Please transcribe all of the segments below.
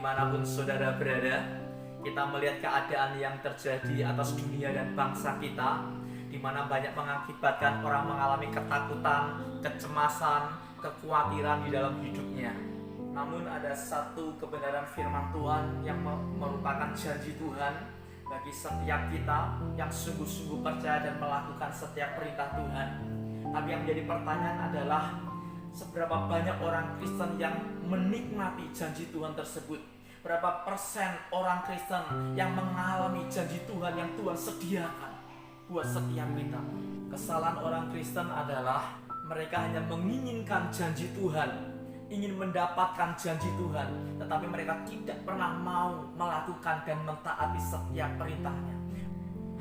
dimanapun saudara berada. Kita melihat keadaan yang terjadi atas dunia dan bangsa kita, di mana banyak mengakibatkan orang mengalami ketakutan, kecemasan, kekhawatiran di dalam hidupnya. Namun ada satu kebenaran firman Tuhan yang merupakan janji Tuhan bagi setiap kita yang sungguh-sungguh percaya dan melakukan setiap perintah Tuhan. Tapi yang menjadi pertanyaan adalah seberapa banyak orang Kristen yang menikmati janji Tuhan tersebut? Berapa persen orang Kristen yang mengalami janji Tuhan yang Tuhan sediakan buat setiap kita? Kesalahan orang Kristen adalah mereka hanya menginginkan janji Tuhan, ingin mendapatkan janji Tuhan, tetapi mereka tidak pernah mau melakukan dan mentaati setiap perintahnya.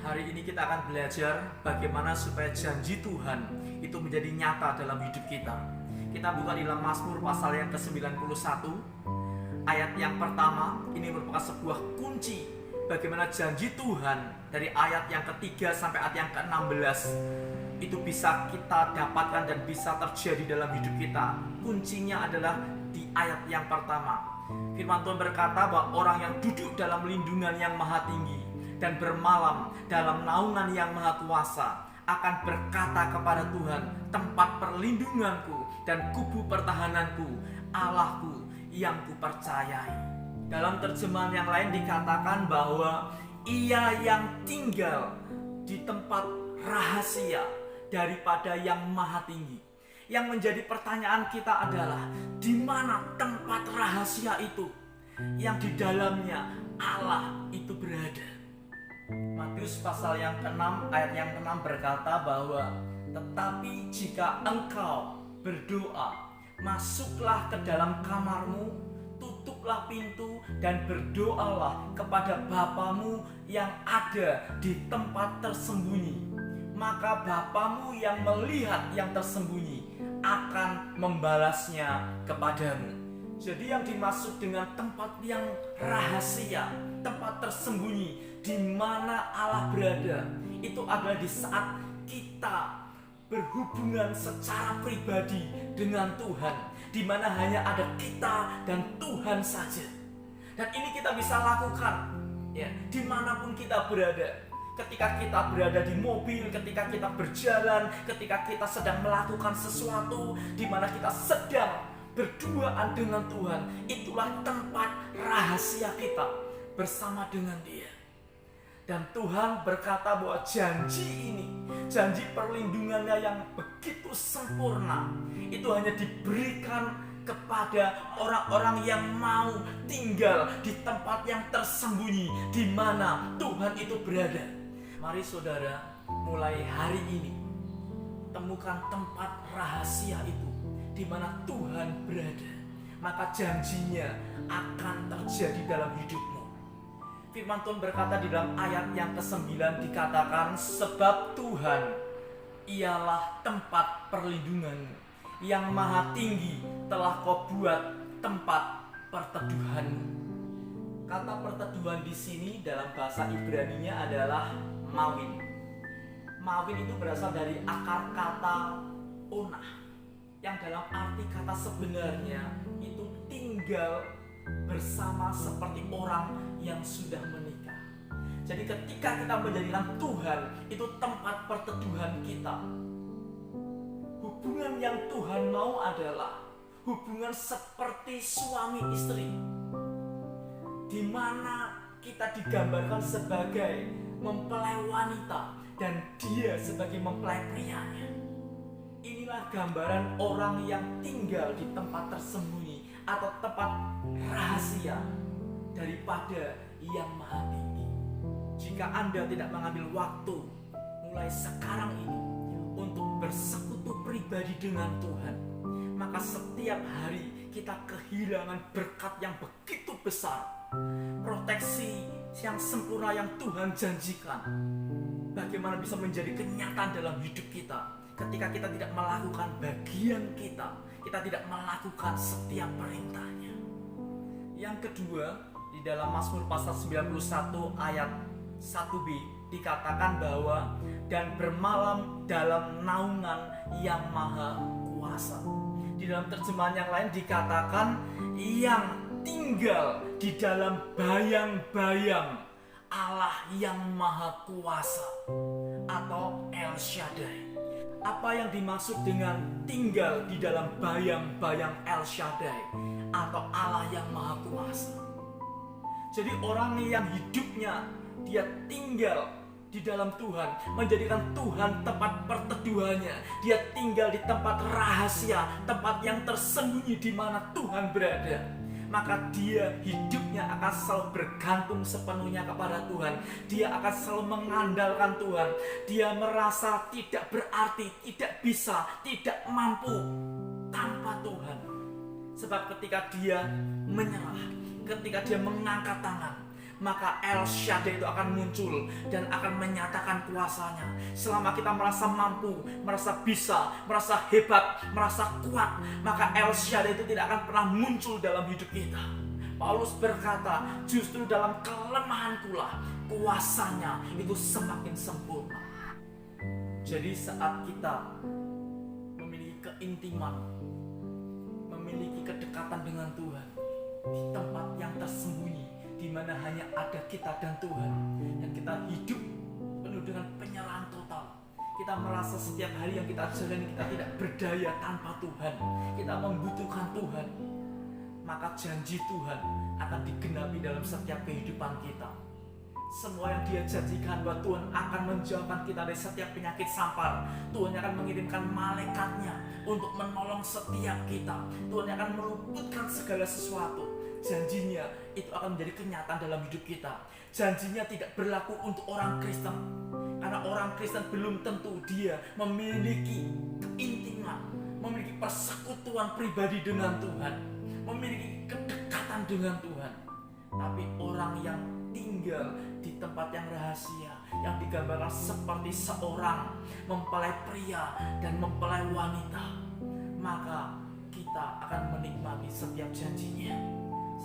Hari ini kita akan belajar bagaimana supaya janji Tuhan itu menjadi nyata dalam hidup kita. Kita buka di dalam Mazmur pasal yang ke-91 ayat yang pertama. Ini merupakan sebuah kunci bagaimana janji Tuhan dari ayat yang ketiga sampai ayat yang ke-16 itu bisa kita dapatkan dan bisa terjadi dalam hidup kita. Kuncinya adalah di ayat yang pertama. Firman Tuhan berkata bahwa orang yang duduk dalam lindungan yang maha tinggi dan bermalam dalam naungan yang maha kuasa akan berkata kepada Tuhan, tempat perlindunganku dan kubu pertahananku, Allahku yang kupercayai. Dalam terjemahan yang lain dikatakan bahwa ia yang tinggal di tempat rahasia daripada yang maha tinggi. Yang menjadi pertanyaan kita adalah, di mana tempat rahasia itu yang di dalamnya Allah itu berada? Matius pasal yang ke-6 ayat yang ke-6 berkata bahwa tetapi jika engkau berdoa, masuklah ke dalam kamarmu, tutuplah pintu dan berdoalah kepada Bapamu yang ada di tempat tersembunyi. Maka Bapamu yang melihat yang tersembunyi akan membalasnya kepadamu. Jadi yang dimaksud dengan tempat yang rahasia, tempat tersembunyi di mana Allah berada, itu adalah di saat kita berhubungan secara pribadi dengan Tuhan, di mana hanya ada kita dan Tuhan saja. Dan ini kita bisa lakukan ya, dimanapun kita berada. Ketika kita berada di mobil, ketika kita berjalan, ketika kita sedang melakukan sesuatu, di mana kita sedang berduaan dengan Tuhan, itulah tempat rahasia kita bersama dengan Dia. Dan Tuhan berkata bahwa janji ini, janji perlindungannya yang begitu sempurna, itu hanya diberikan kepada orang-orang yang mau tinggal di tempat yang tersembunyi, di mana Tuhan itu berada. Mari saudara, mulai hari ini temukan tempat rahasia itu di mana Tuhan berada, maka janjinya akan terjadi dalam hidupmu. Firman Tuhan berkata di dalam ayat yang ke-9 dikatakan, sebab Tuhan ialah tempat perlindungan yang maha tinggi telah kau buat tempat perteduhanmu. Kata perteduhan di sini dalam bahasa Ibrani-nya adalah mawin. Mawin itu berasal dari akar kata onah, yang dalam arti kata sebenarnya itu tinggal bersama seperti orang yang sudah menikah. Jadi ketika kita menjadikan Tuhan itu tempat perteduhan kita, hubungan yang Tuhan mau adalah hubungan seperti suami istri, di mana kita digambarkan sebagai mempelai wanita dan dia sebagai mempelai prianya. Inilah gambaran orang yang tinggal di tempat tersembunyi atau tempat rahasia daripada yang maha tinggi. Jika Anda tidak mengambil waktu mulai sekarang ini untuk bersekutu pribadi dengan Tuhan, maka setiap hari kita kehilangan berkat yang begitu besar, proteksi yang sempurna yang Tuhan janjikan. Bagaimana bisa menjadi kenyataan dalam hidup kita ketika kita tidak melakukan bagian kita, kita tidak melakukan setiap perintahnya. Yang kedua, di dalam Mazmur pasal 91 ayat 1b dikatakan bahwa dan bermalam dalam naungan yang maha kuasa. Di dalam terjemahan yang lain dikatakan yang tinggal di dalam bayang-bayang Allah yang Maha Kuasa atau El Shaddai. Apa yang dimaksud dengan tinggal di dalam bayang-bayang El Shaddai atau Allah yang Maha Kuasa? Jadi orang yang hidupnya dia tinggal di dalam Tuhan, menjadikan Tuhan tempat perteduhannya. Dia tinggal di tempat rahasia, tempat yang tersembunyi di mana Tuhan berada. Maka dia hidupnya akan selalu bergantung sepenuhnya kepada Tuhan. Dia akan selalu mengandalkan Tuhan. Dia merasa tidak berarti, tidak bisa, tidak mampu tanpa Tuhan. Sebab ketika dia menyerah, ketika dia mengangkat tangan, maka El Shaddai itu akan muncul dan akan menyatakan kuasanya. Selama kita merasa mampu, merasa bisa, merasa hebat, merasa kuat, maka El Shaddai itu tidak akan pernah muncul dalam hidup kita. Paulus berkata, justru dalam kelemahankulah kuasanya itu semakin sempurna. Jadi saat kita memiliki keintiman, memiliki kedekatan dengan Tuhan di tempat yang tersembunyi, di mana hanya ada kita dan Tuhan, yang kita hidup penuh dengan penyerahan total. Kita merasa setiap hari yang kita jalani kita tidak berdaya tanpa Tuhan. Kita membutuhkan Tuhan. Maka janji Tuhan akan digenapi dalam setiap kehidupan kita. Semua yang Dia janjikan bahwa Tuhan akan menjauhkan kita dari setiap penyakit sampar. Tuhan akan mengirimkan malaikatnya untuk menolong setiap kita. Tuhan akan meluputkan segala sesuatu. Janjinya itu akan menjadi kenyataan dalam hidup kita. Janjinya tidak berlaku untuk orang Kristen, karena orang Kristen belum tentu dia memiliki keintiman, memiliki persekutuan pribadi dengan Tuhan, memiliki kedekatan dengan Tuhan. Tapi orang yang tinggal di tempat yang rahasia, yang digambarkan seperti seorang mempelai pria dan mempelai wanita, maka kita akan menikmati setiap janjinya.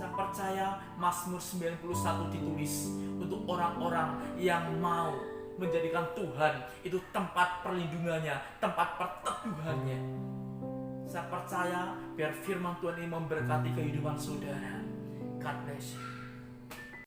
Saya percaya Mazmur 91 ditulis untuk orang-orang yang mau menjadikan Tuhan itu tempat perlindungannya, tempat perteduhannya. Saya percaya biar firman Tuhan ini memberkati kehidupan saudara. God bless you.